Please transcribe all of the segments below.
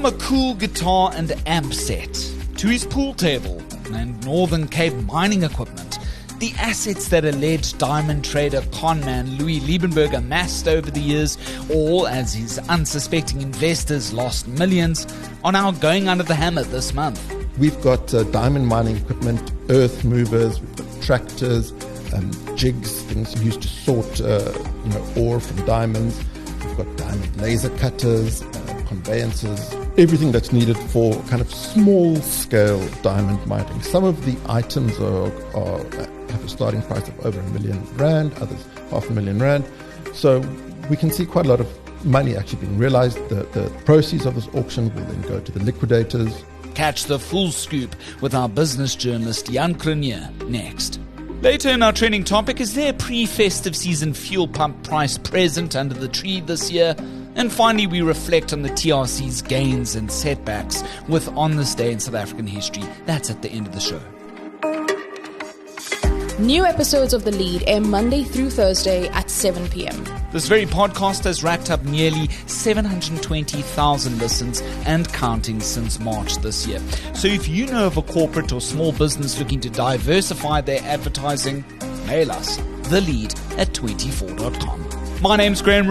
From a cool guitar and amp set to his pool table and Northern Cape mining equipment, the assets that alleged diamond trader conman Louis Liebenberg amassed over the years, all as his unsuspecting investors lost millions, are now going under the hammer this month. We've got diamond mining equipment, earth movers, we've got tractors, jigs, things used to sort ore from diamonds. We've got diamond laser cutters, conveyances, everything that's needed for kind of small-scale diamond mining. Some of the items have a starting price of over R1 million, others R500,000. So we can see quite a lot of money actually being realized. The proceeds of this auction will then go to the liquidators. Catch the full scoop with our business journalist Jan Cronje next. Later in our trending topic, is there a pre-festive season fuel pump price present under the tree this year? And finally, we reflect on the TRC's gains and setbacks with On This Day in South African History. That's at the end of the show. New episodes of The Lead air Monday through Thursday at 7 p.m. This very podcast has racked up nearly 720,000 listens and counting since March this year. So if you know of a corporate or small business looking to diversify their advertising, mail us, thelead@24.com. My name's Graeme,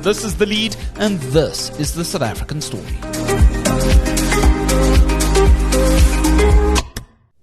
this is The Lead, and this is the South African story.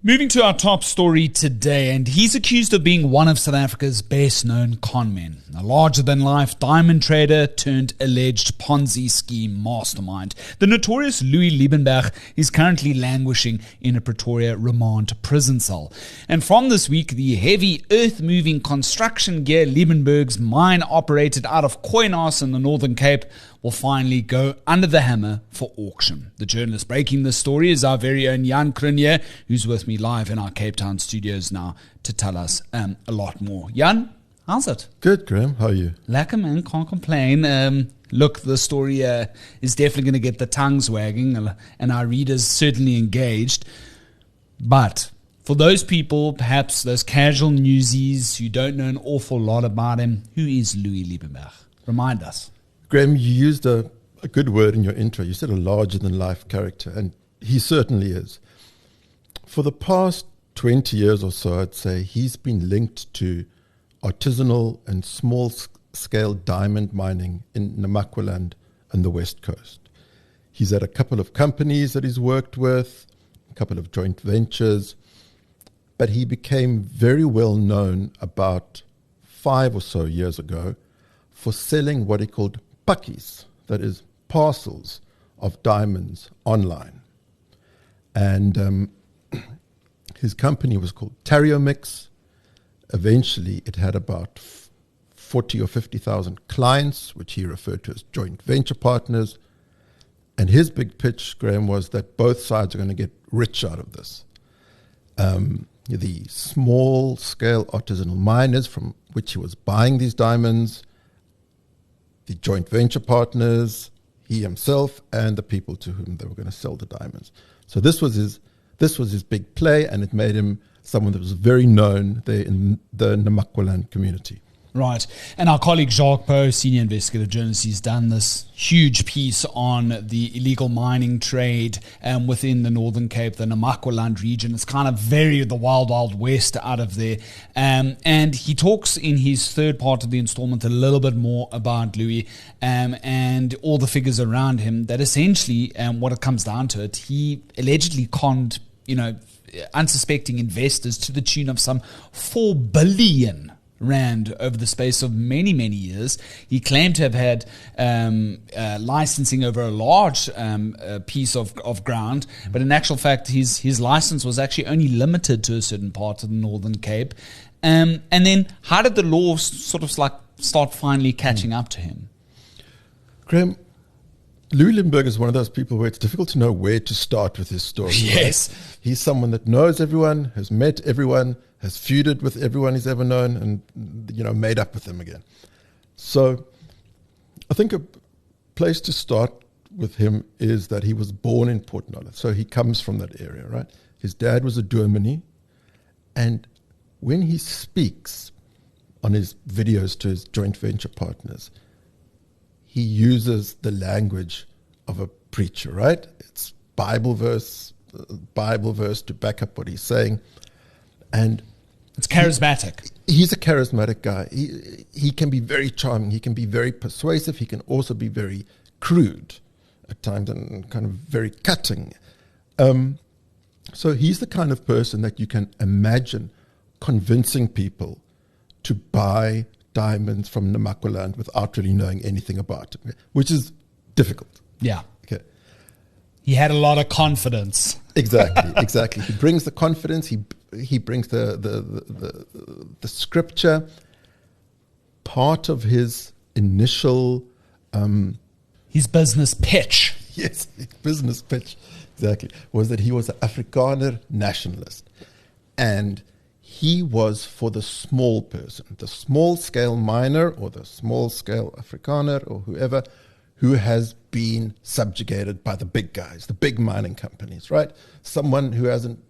Moving to our top story today, and he's accused of being one of South Africa's best-known conmen, a larger-than-life diamond trader turned alleged Ponzi scheme mastermind. The notorious Louis Liebenberg is currently languishing in a Pretoria remand prison cell. And from this week, the heavy earth-moving construction gear Liebenberg's mine operated out of Koingnaas in the Northern Cape will finally go under the hammer for auction. The journalist breaking this story is our very own Jan Cronje, who's with me live in our Cape Town studios now to tell us a lot more. Jan, how's it? Good, Graeme. How are you? Lekker, man. Can't complain. Look, the story is definitely going to get the tongues wagging and our readers certainly engaged. But for those people, perhaps those casual newsies who don't know an awful lot about him, who is Louis Liebenberg? Remind us. Graeme, you used a good word in your intro. You said a larger-than-life character, and he certainly is. For the past 20 years or so, I'd say, he's been linked to artisanal and small-scale diamond mining in Namaqualand and the West Coast. He's had a couple of companies that he's worked with, a couple of joint ventures, but he became very well known about 5 or so years ago for selling what he called pakkies, that is, parcels of diamonds online. And his company was called Tariomix. Eventually, it had about 40 or 50,000 clients, which he referred to as joint venture partners. And his big pitch, Graeme, was that both sides are going to get rich out of this. The small-scale artisanal miners from which he was buying these diamonds, the joint venture partners, he himself, and the people to whom they were going to sell the diamonds. So this was his big play, and it made him someone that was very known there in the Namaqualand community. Right. And our colleague Jacques Poe, senior investigative journalist, he's done this huge piece on the illegal mining trade within the Northern Cape, the Namaqualand region. It's kind of the wild, wild west out of there. And he talks in his third part of the installment a little bit more about Louis and all the figures around him, that essentially, what it comes down to it, he allegedly conned, unsuspecting investors to the tune of some 4 billion rand over the space of many, many years. He claimed to have had licensing over a large piece of ground, but in actual fact, his license was actually only limited to a certain part of the Northern Cape. And then how did the law sort of start finally catching up to him? Graeme, Louis Liebenberg is one of those people where it's difficult to know where to start with his story. Yes. Right? He's someone that knows everyone, has met everyone, has feuded with everyone he's ever known, and made up with them again. So I think a place to start with him is that he was born in Port Nolloth. So he comes from that area, right? His dad was a dominee, and when he speaks on his videos to his joint venture partners, he uses the language of a preacher, right? It's Bible verse to back up what he's saying. And it's charismatic. He's a charismatic guy. He can be very charming. He can be very persuasive. He can also be very crude at times and kind of very cutting. So he's the kind of person that you can imagine convincing people to buy diamonds from Namaqualand without really knowing anything about it, which is difficult. Yeah. Okay. He had a lot of confidence. Exactly. He brings the confidence. He brings the scripture. Part of his initial his business pitch. Yes, his business pitch, exactly, was that he was an Afrikaner nationalist. And he was for the small person, the small-scale miner or the small-scale Afrikaner or whoever who has been subjugated by the big guys, the big mining companies, right? Someone who hasn't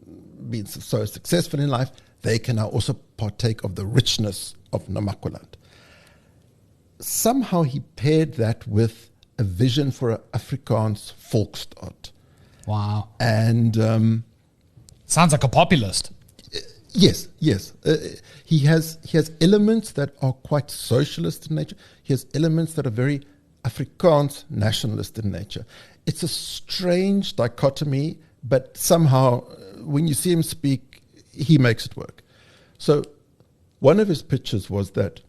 been so successful in life, they can now also partake of the richness of Namaqualand. Somehow he paired that with a vision for an Afrikaans volksstaat. Wow. And sounds like a populist. Yes. He has elements that are quite socialist in nature. He has elements that are very Afrikaans nationalist in nature. It's a strange dichotomy, but somehow when you see him speak, he makes it work. So one of his pitches was that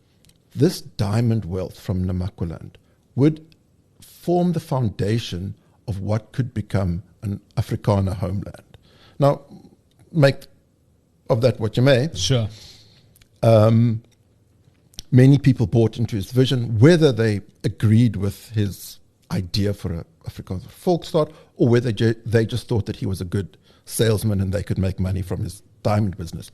this diamond wealth from Namaqualand would form the foundation of what could become an Afrikaner homeland. Now, make of that what you may. Sure. Many people bought into his vision, whether they agreed with his idea for an Afrikaner volksstaat or whether they just thought that he was a good salesman and they could make money from his diamond business.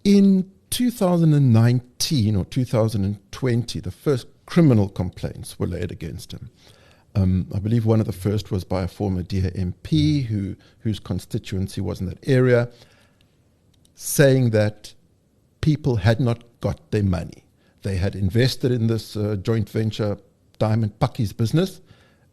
In 2019 or 2020, the first criminal complaints were laid against him. I believe one of the first was by a former DA MP whose constituency was in that area, saying that people had not got their money. They had invested in this joint venture diamond Pakkies business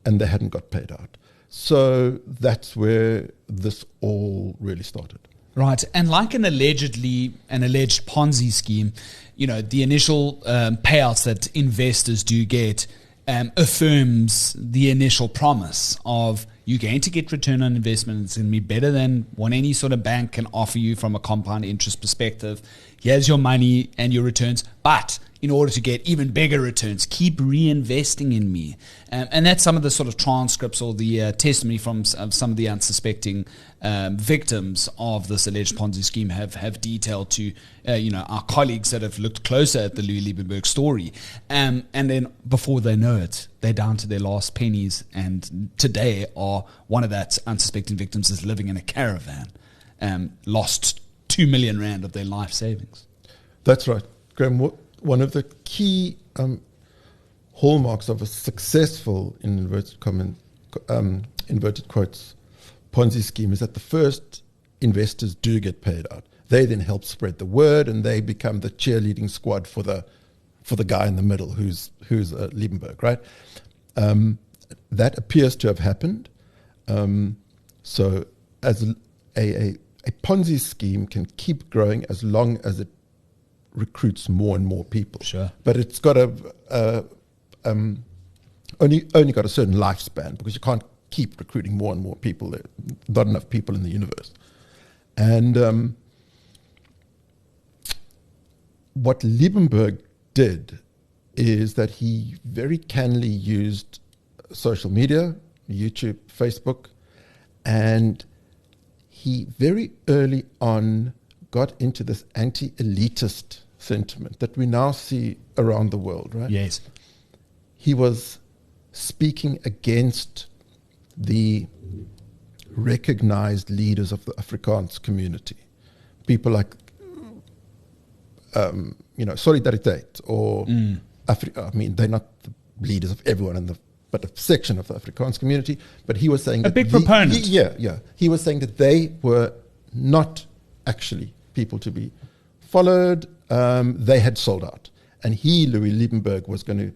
and they hadn't got paid out. So that's where this all really started. Right. And like an alleged Ponzi scheme, the initial payouts that investors do get affirms the initial promise of you're going to get return on investment. It's going to be better than what any sort of bank can offer you from a compound interest perspective. Here's your money and your returns. But in order to get even bigger returns, keep reinvesting in me. And that's some of the sort of transcripts or the testimony from some of the unsuspecting victims of this alleged Ponzi scheme have detailed to our colleagues that have looked closer at the Louis Liebenberg story. And then before they know it, they're down to their last pennies. And today one of that unsuspecting victims is living in a caravan, lost 2 million rand of their life savings. That's right. Graeme, one of the key hallmarks of a successful, in inverted quotes, Ponzi scheme is that the first investors do get paid out. They then help spread the word and they become the cheerleading squad for the guy in the middle who's Liebenberg, right? That appears to have happened. So as a Ponzi scheme can keep growing as long as it recruits more and more people. Sure. But it's got only got a certain lifespan because you can't keep recruiting more and more people. There are not enough people in the universe. And what Liebenberg did is that he very cannily used social media, YouTube, Facebook, and he very early on got into this anti-elitist sentiment that we now see around the world, right? Yes. He was speaking against the recognized leaders of the Afrikaans community. People like, Solidariteit or they're not the leaders of everyone but a section of the Afrikaans community. But he was saying a big proponent. He was saying that they were not actually people to be followed. They had sold out. And Louis Liebenberg, was going to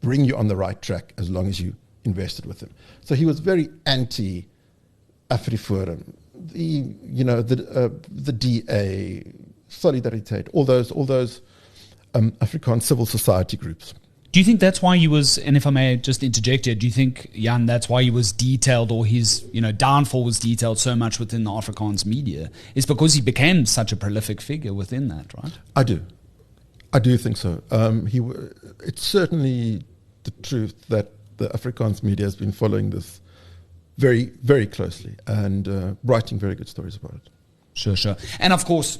bring you on the right track as long as you invested with him. So he was very anti-AfriForum, the DA, Solidariteit, all those Afrikaans civil society groups. Do you think that's why he was, and if I may just interject here, do you think, Jan, that's why he was detailed, or his downfall was detailed so much within the Afrikaans media? Is because he became such a prolific figure within that, right? I do think so. It's certainly the truth that the Afrikaans media has been following this very, very closely and writing very good stories about it. Sure. And of course,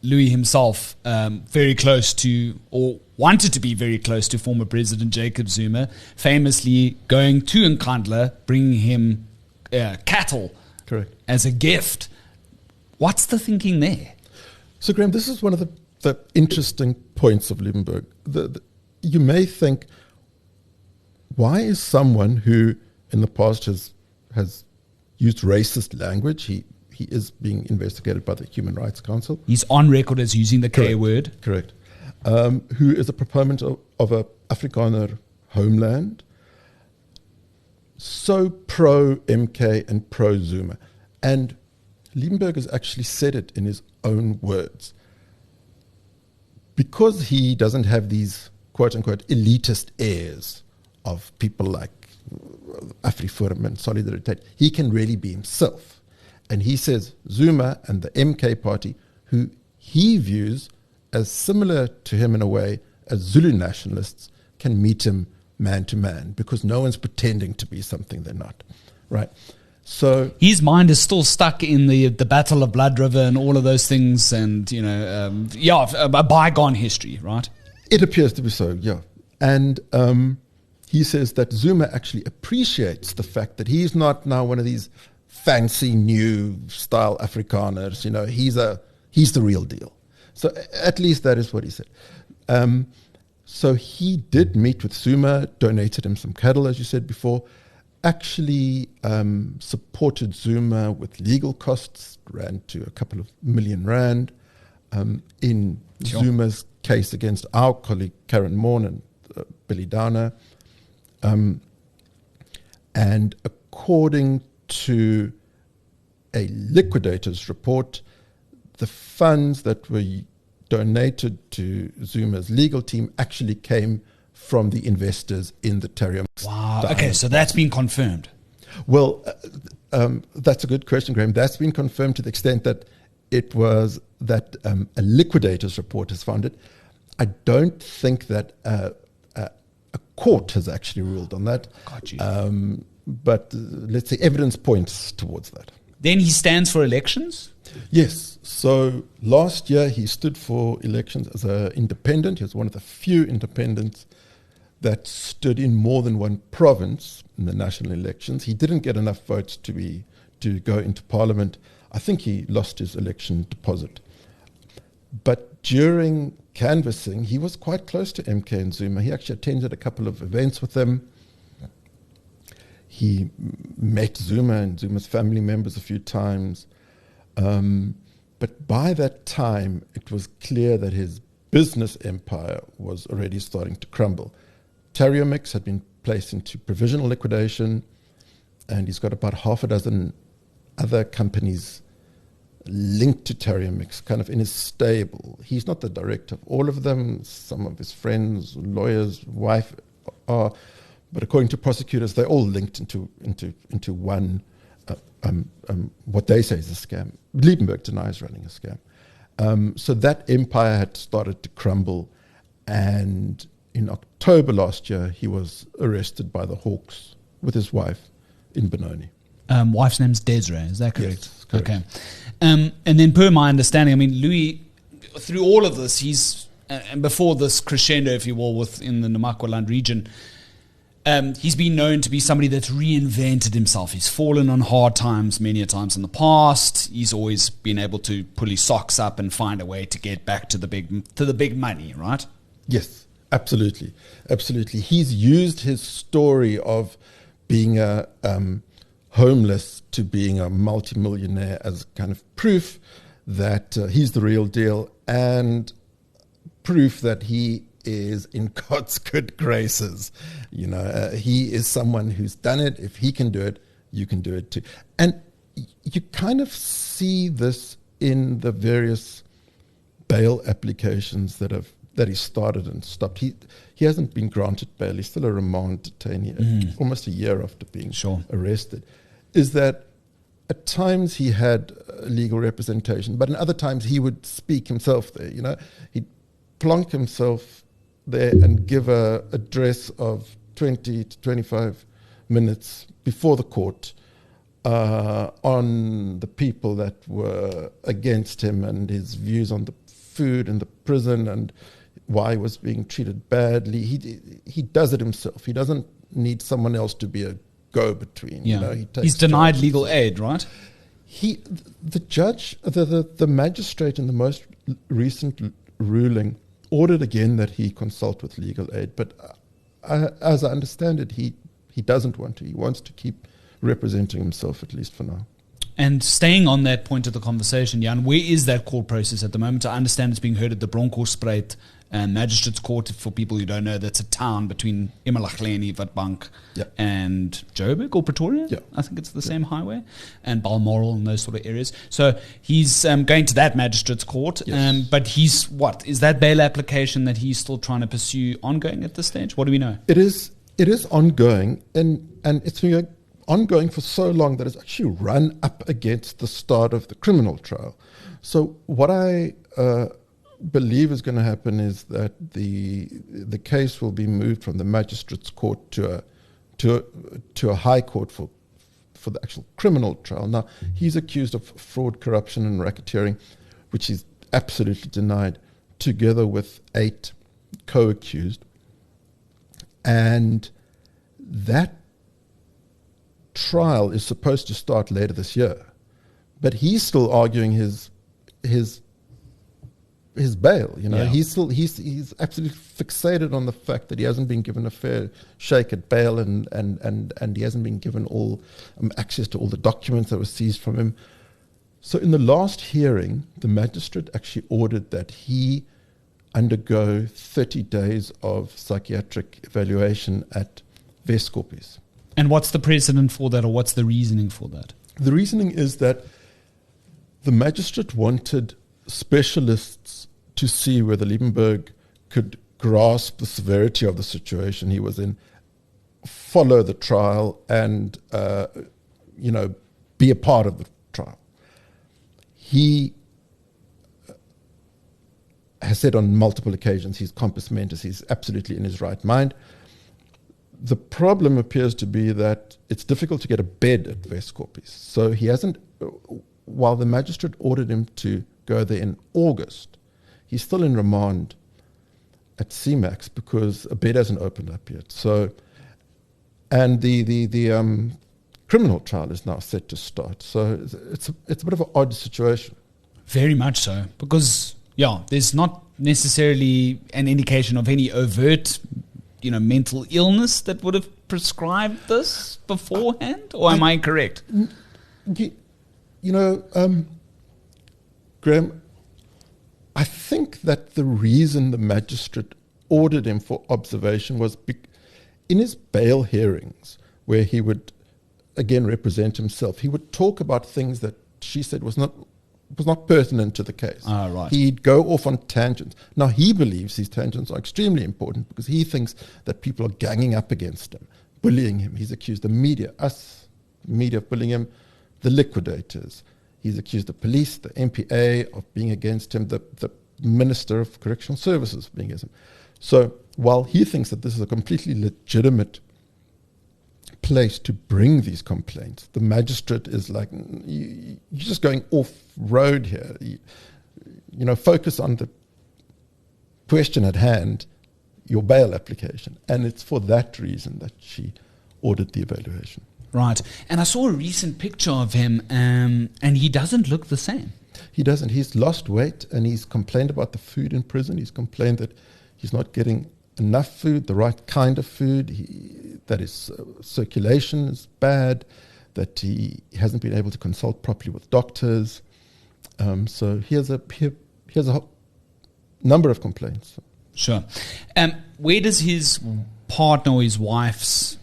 Louis himself, very close to, or wanted to be very close to, former President Jacob Zuma, famously going to Nkandla, bringing him cattle. Correct. As a gift. What's the thinking there? So, Graeme, this is one of the interesting points of Liebenberg. You may think, why is someone who in the past has used racist language, he is being investigated by the Human Rights Council. He's on record as using the K word. Correct. Who is a proponent of a Afrikaner homeland, so pro-MK and pro-Zuma. And Liebenberg has actually said it in his own words. Because he doesn't have these quote-unquote elitist airs of people like AfriForum and Solidariteit, he can really be himself. And he says Zuma and the MK party, who he views as similar to him in a way as Zulu nationalists, can meet him man to man, because no one's pretending to be something they're not, right? So his mind is still stuck in the Battle of Blood River and all of those things, and a bygone history, right? It appears to be so, yeah. And he says that Zuma actually appreciates the fact that he's not now one of these fancy new style Afrikaners. He's the real deal. So at least that is what he said. So he did meet with Zuma, donated him some cattle, as you said before, actually supported Zuma with legal costs, ran to a couple of million rand in Zuma's case against our colleague Karen Morn and Billy Downer. And according to a liquidator's report, the funds that were donated to Zuma's legal team actually came from the investors in the Terrium. Wow. Okay, so that's been confirmed. Well, that's a good question, Graeme. That's been confirmed to the extent that it was that a liquidator's report has found it. I don't think that a court has actually ruled on that. Got you. But let's say evidence points towards that. Then he stands for elections? Yes. So last year he stood for elections as an independent. He was one of the few independents that stood in more than one province in the national elections. He didn't get enough votes to go into parliament. I think he lost his election deposit. But during canvassing, he was quite close to MK and Zuma. He actually attended a couple of events with them. He met Zuma and Zuma's family members a few times. But by that time, it was clear that his business empire was already starting to crumble. Terriomix had been placed into provisional liquidation, and he's got about half a dozen other companies linked to Terriomix, kind of in his stable. He's not the director of all of them. Some of his friends, lawyers, wife are, but according to prosecutors, they're all linked into one, what they say is a scam. Liebenberg denies running a scam. So that empire had started to crumble, and in October last year, he was arrested by the Hawks with his wife in Benoni. Wife's name's Desiree, is that correct? Yes, correct. Okay. And then per my understanding, I mean, Louis, through all of this, and before this crescendo, if you will, within the Namaqualand region, he's been known to be somebody that's reinvented himself. He's fallen on hard times many a times in the past. He's always been able to pull his socks up and find a way to get back to the big money, right? Yes, absolutely. Absolutely. He's used his story of being a homeless to being a multimillionaire as kind of proof that he's the real deal, and proof that he is in God's good graces. He is someone who's done it. If he can do it, you can do it too. And you kind of see this in the various bail applications that he started and stopped. He hasn't been granted bail. He's still a remand detainee, almost a year after being arrested. Is that at times he had legal representation, but in other times he would speak himself there. He'd plonk himself there and give a address of 20 to 25 minutes before the court on the people that were against him and his views on the food in the prison and why he was being treated badly. He does it himself. He doesn't need someone else to be a go-between. Yeah. He's denied legal aid, right? The judge, the magistrate in the most recent ruling ordered again that he consult with legal aid, but as I understand it, he doesn't want to. He wants to keep representing himself, at least for now. And staying on that point of the conversation, Jan, where is that court process at the moment? I understand it's being heard at the Bronkhorstspruit Magistrates Court. For people who don't know, that's a town between Emalacheni, Witbank, and Joburg or Pretoria. Yeah. I think it's the same highway, and Balmoral and those sort of areas. So he's going to that Magistrates Court, but he's is that bail application that he's still trying to pursue ongoing at this stage? What do we know? It is ongoing, and it's been ongoing for so long that it's actually run up against the start of the criminal trial. So what I believe is going to happen is that the case will be moved from the magistrates' court to a high court for the actual criminal trial. Now, he's accused of fraud, corruption, and racketeering, which he's absolutely denied, together with 8 co-accused. And that trial is supposed to start later this year, but he's still arguing his bail. He's absolutely fixated on the fact that he hasn't been given a fair shake at bail, and he hasn't been given all access to all the documents that were seized from him. So in the last hearing, the magistrate actually ordered that he undergo 30 days of psychiatric evaluation at Westkoppies. And what's the precedent for that, or what's the reasoning for that? The reasoning is that the magistrate wanted specialists to see whether Liebenberg could grasp the severity of the situation he was in, follow the trial, and be a part of the trial. He has said on multiple occasions he's compos mentis, he's absolutely in his right mind. The problem appears to be that it's difficult to get a bed at Westkoppies. So he hasn't, while the magistrate ordered him to go there in August, he's still in remand at CMAX because a bed hasn't opened up yet. So, and the criminal trial is now set to start. So it's a bit of an odd situation. Very much so, because there's not necessarily an indication of any overt mental illness that would have prescribed this beforehand, or am I correct? Graeme, I think that the reason the magistrate ordered him for observation was in his bail hearings, where he would again represent himself, he would talk about things that she said was not pertinent to the case. Right. He'd go off on tangents. Now, he believes these tangents are extremely important because he thinks that people are ganging up against him, bullying him. He's accused the media of bullying him, the liquidators. He's accused the police, the MPA of being against him, the Minister of Correctional Services being against him. So while he thinks that this is a completely legitimate place to bring these complaints, the magistrate is like, you're just going off road here. Focus on the question at hand, your bail application. And it's for that reason that she ordered the evaluation. Right. And I saw a recent picture of him, and he doesn't look the same. He doesn't. He's lost weight, and he's complained about the food in prison. He's complained that he's not getting enough food, the right kind of food, that his circulation is bad, that he hasn't been able to consult properly with doctors. So he has a number of complaints. Sure. Where does his partner or his wife's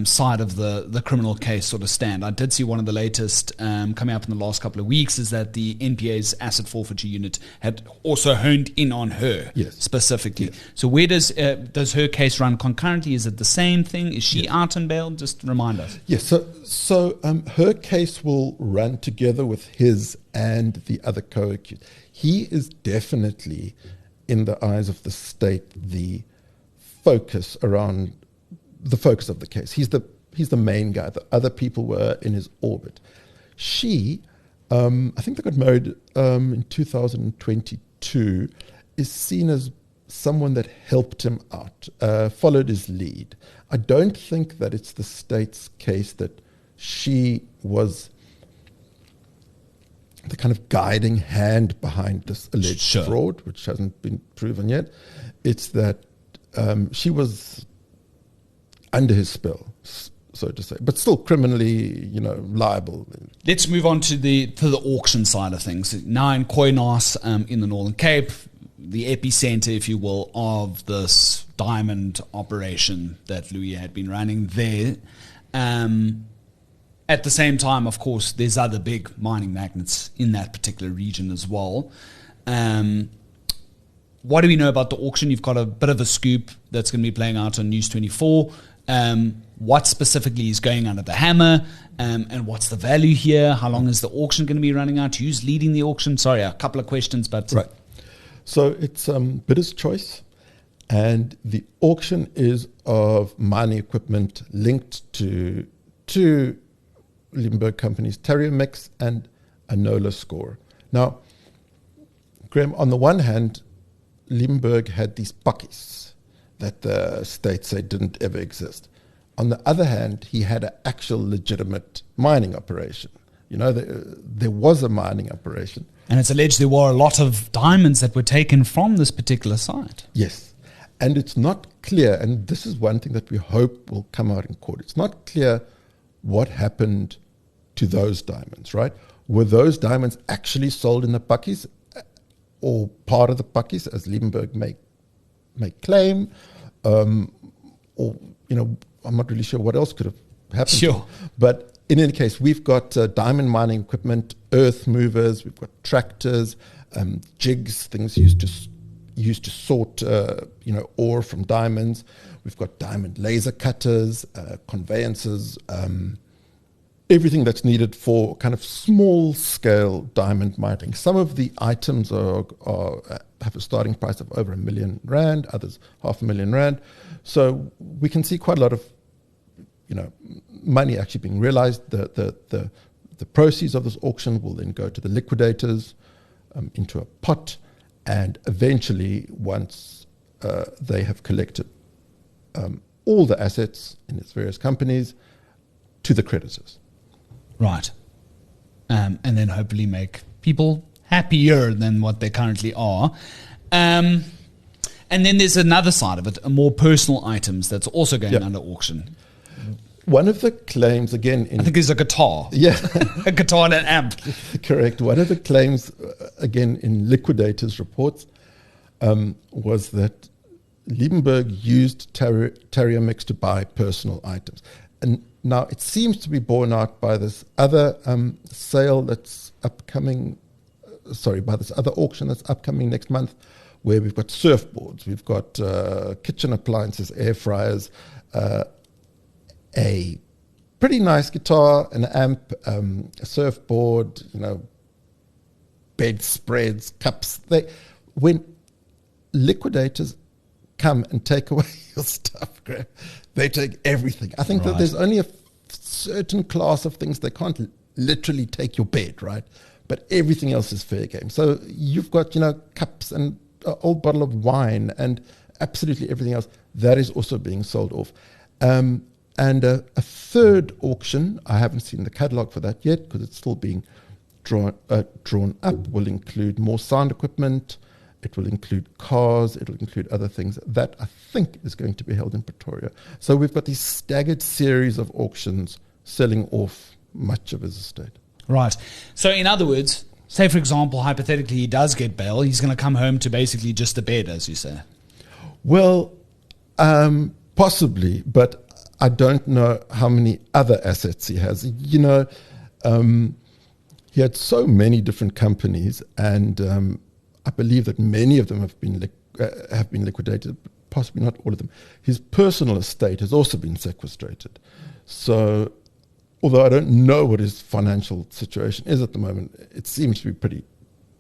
side of the criminal case sort of stand? I did see one of the latest coming up in the last couple of weeks is that the NPA's asset forfeiture unit had also honed in on her specifically. Yes. So where does her case run concurrently? Is it the same thing? Is she out on bail? Just remind us. Yes, so her case will run together with his and the other co-accused. He is definitely, in the eyes of the state, the focus of the case. He's the main guy. The other people were in his orbit. She, I think they got married in 2022, is seen as someone that helped him out, followed his lead. I don't think that it's the state's case that she was the kind of guiding hand behind this alleged fraud, which hasn't been proven yet. It's that she was under his spell, so to say, but still criminally, liable. Let's move on to the auction side of things. Now in Koingnaas, in the Northern Cape, the epicenter, if you will, of this diamond operation that Louis had been running there. At the same time, of course, there's other big mining magnates in that particular region as well. What do we know about the auction? You've got a bit of a scoop that's going to be playing out on News 24. What specifically is going under the hammer, and what's the value here? How long is the auction going to be running out? Who's leading the auction? Sorry, a couple of questions, but... Right. So it's bidder's choice, and the auction is of mining equipment linked to two Liebenberg companies, Terrier-Mix and Anola Score. Now, Graeme, on the one hand, Liebenberg had these pakkies that the state say didn't ever exist. On the other hand, he had an actual legitimate mining operation. There was a mining operation. And it's alleged there were a lot of diamonds that were taken from this particular site. Yes. And it's not clear, and this is one thing that we hope will come out in court. It's not clear what happened to those diamonds, right? Were those diamonds actually sold in the pakkies or part of the pakkies, as Liebenberg may claim? Or, I'm not really sure what else could have happened. Sure. But in any case, we've got diamond mining equipment, earth movers, we've got tractors, jigs, things used to sort, ore from diamonds. We've got diamond laser cutters, conveyances, everything that's needed for kind of small-scale diamond mining. Some of the items have a starting price of over R1 million, others R500,000. So we can see quite a lot of, money actually being realized. The proceeds of this auction will then go to the liquidators into a pot, and eventually, once they have collected all the assets in its various companies, to the creditors. Right. And then hopefully make people happier than what they currently are. And then there's another side of it, more personal items that's also going under auction. One of the claims, again... I think there's a guitar. Yeah. A guitar and an amp. Correct. One of the claims, again, in liquidators' reports, was that Liebenberg used Terrier-Mix to buy personal items. And now it seems to be borne out by this other sale that's upcoming, by this other auction that's upcoming next month, where we've got surfboards, we've got kitchen appliances, air fryers, a pretty nice guitar, an amp, a surfboard, bedspreads, cups. When liquidators come and take away your stuff, Graeme, they take everything. I think that there's only a certain class of things they can't literally take your bed, right? But everything else is fair game. So you've got, cups and an old bottle of wine and absolutely everything else. That is also being sold off. And a third auction, I haven't seen the catalogue for that yet because it's still being drawn up, will include more sound equipment. It will include cars. It will include other things. That, I think, is going to be held in Pretoria. So we've got these staggered series of auctions selling off much of his estate. Right. So in other words, say, for example, hypothetically, he does get bail. He's going to come home to basically just a bed, as you say. Well, possibly, but I don't know how many other assets he has. You know, he had so many different companies, and I believe that many of them have been liquidated, possibly not all of them. His personal estate has also been sequestrated. So, although I don't know what his financial situation is at the moment, it seems to be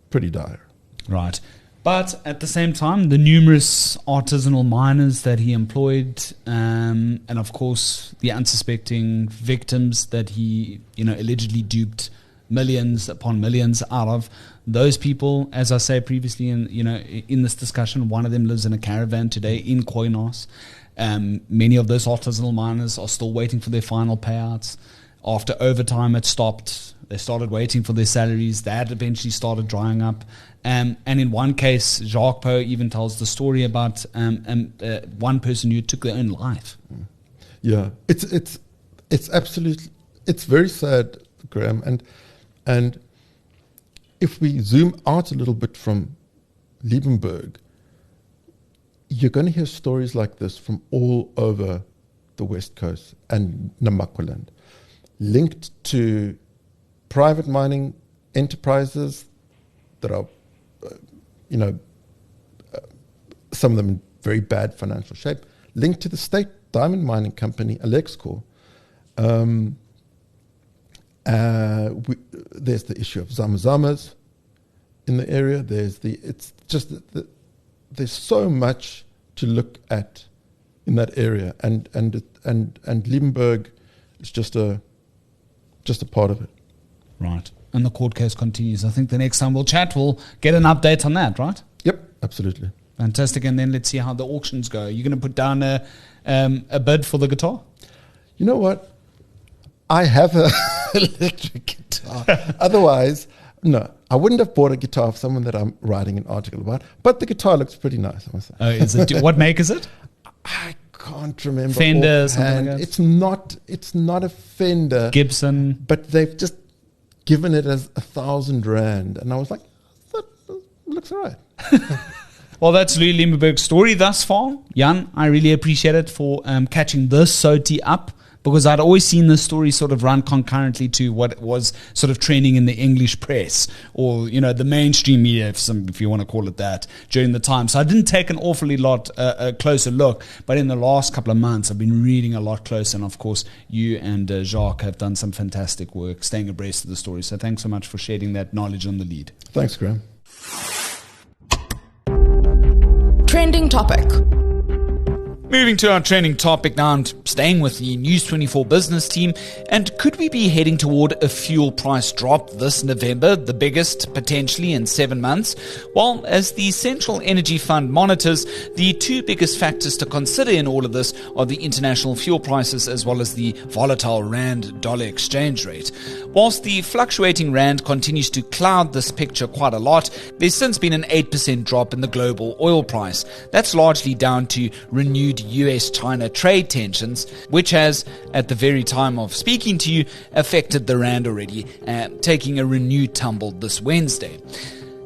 pretty dire. Right. But at the same time, the numerous artisanal miners that he employed, and of course the unsuspecting victims that he, allegedly duped millions upon millions out of, those people, as I say previously in this discussion, one of them lives in a caravan today in Koingnaas. Many of those artisanal miners are still waiting for their final payouts. After overtime had stopped, they started waiting for their salaries. That eventually started drying up. And in one case, Jacques Poe even tells the story about one person who took their own life. Yeah, it's absolutely, it's very sad, Graeme. And if we zoom out a little bit from Liebenberg, you're going to hear stories like this from all over the West Coast and Namaqualand, linked to private mining enterprises that are, some of them in very bad financial shape, linked to the state diamond mining company, Alexcor. There's the issue of Zamazamas in the area. There's so much to look at in that area, and Liebenberg is just a part of it. Right. And the court case continues. I think the next time we'll chat, we'll get an update on that, right? Yep, absolutely. Fantastic. And then let's see how the auctions go. You're going to put down a bid for the guitar? You know what? I have an electric guitar. Otherwise, no, I wouldn't have bought a guitar for someone that I'm writing an article about. But the guitar looks pretty nice, I must say. Oh, is it? What make is it? I can't remember. Fender, something like that? It's not a Fender. Gibson. But they've just given it as 1,000 rand. And I was like, that looks all right. Well, that's Louis Liebenberg's story thus far. Jan, I really appreciate it for catching this SOTI up, because I'd always seen this story sort of run concurrently to what was sort of trending in the English press, or, the mainstream media, if you want to call it that, during the time. So I didn't take an awfully lot a closer look, but in the last couple of months, I've been reading a lot closer. And of course, you and Jacques have done some fantastic work staying abreast of the story. So thanks so much for sharing that knowledge on the lead. Thanks, Graeme. Trending topic. Moving to our trending topic now, and staying with the News 24 business team. And could we be heading toward a fuel price drop this November, the biggest potentially in 7 months? Well, as the Central Energy Fund monitors, the two biggest factors to consider in all of this are the international fuel prices as well as the volatile rand-dollar exchange rate. Whilst the fluctuating rand continues to cloud this picture quite a lot, there's since been an 8% drop in the global oil price. That's largely down to renewed US-China trade tensions, which has, at the very time of speaking to you, affected the rand already, taking a renewed tumble this Wednesday.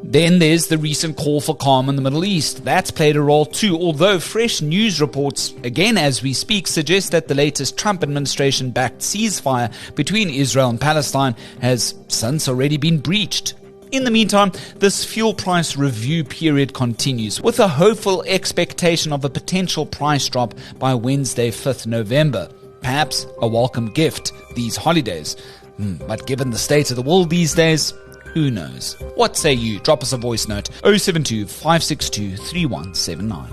Then there's the recent call for calm in the Middle East. That's played a role too, although fresh news reports, again as we speak, suggest that the latest Trump administration-backed ceasefire between Israel and Palestine has since already been breached. In the meantime, this fuel price review period continues, with a hopeful expectation of a potential price drop by Wednesday, 5th November. Perhaps a welcome gift these holidays. But given the state of the world these days, who knows? What say you? Drop us a voice note, 072 562 3179.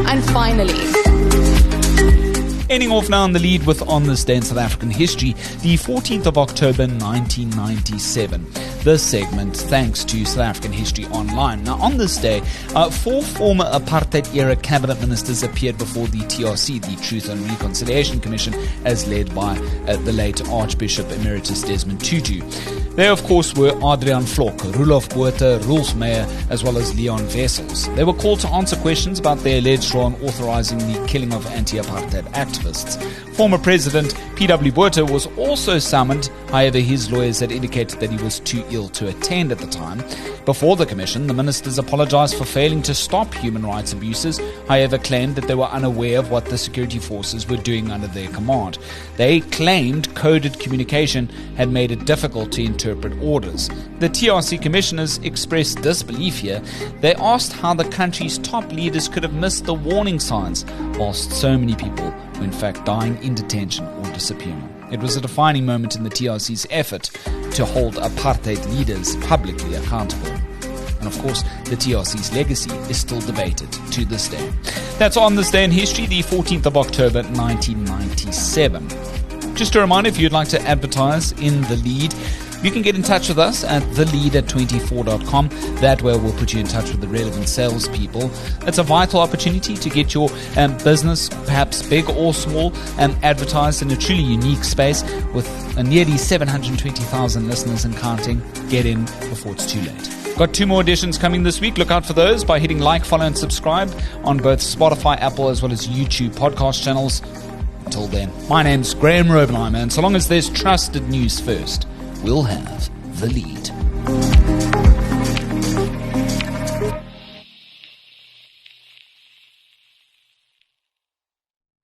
And finally, ending off now on the lead with On This Day in South African History, the 14th of October 1997. This segment thanks to South African History Online. Now, on this day, 4 former apartheid-era cabinet ministers appeared before the TRC, the Truth and Reconciliation Commission, as led by the late Archbishop Emeritus Desmond Tutu. They, of course, were Adrian Vlok, Roelof Botha, Rolf Meyer, as well as Leon Wessels. They were called to answer questions about their alleged role in authorizing the killing of anti-apartheid activists. Former President P.W. Botha was also summoned. However, his lawyers had indicated that he was too ill to attend at the time. Before the commission, the ministers apologized for failing to stop human rights abuses, however claimed that they were unaware of what the security forces were doing under their command. They claimed coded communication had made it difficult to interpret orders. The TRC commissioners expressed disbelief here. They asked how the country's top leaders could have missed the warning signs, whilst so many people were in fact dying in detention or disappearing. It was a defining moment in the TRC's effort to hold apartheid leaders publicly accountable. And of course, the TRC's legacy is still debated to this day. That's On This Day in History, the 14th of October 1997. Just a reminder, if you'd like to advertise in The Lead, you can get in touch with us at thelead@24.com. That way we'll put you in touch with the relevant salespeople. It's a vital opportunity to get your business, perhaps big or small, advertised in a truly unique space with nearly 720,000 listeners and counting. Get in before it's too late. Got 2 more editions coming this week. Look out for those by hitting like, follow and subscribe on both Spotify, Apple as well as YouTube podcast channels. Until then, my name's Graeme, and so long as there's trusted news first, we'll have The Lead.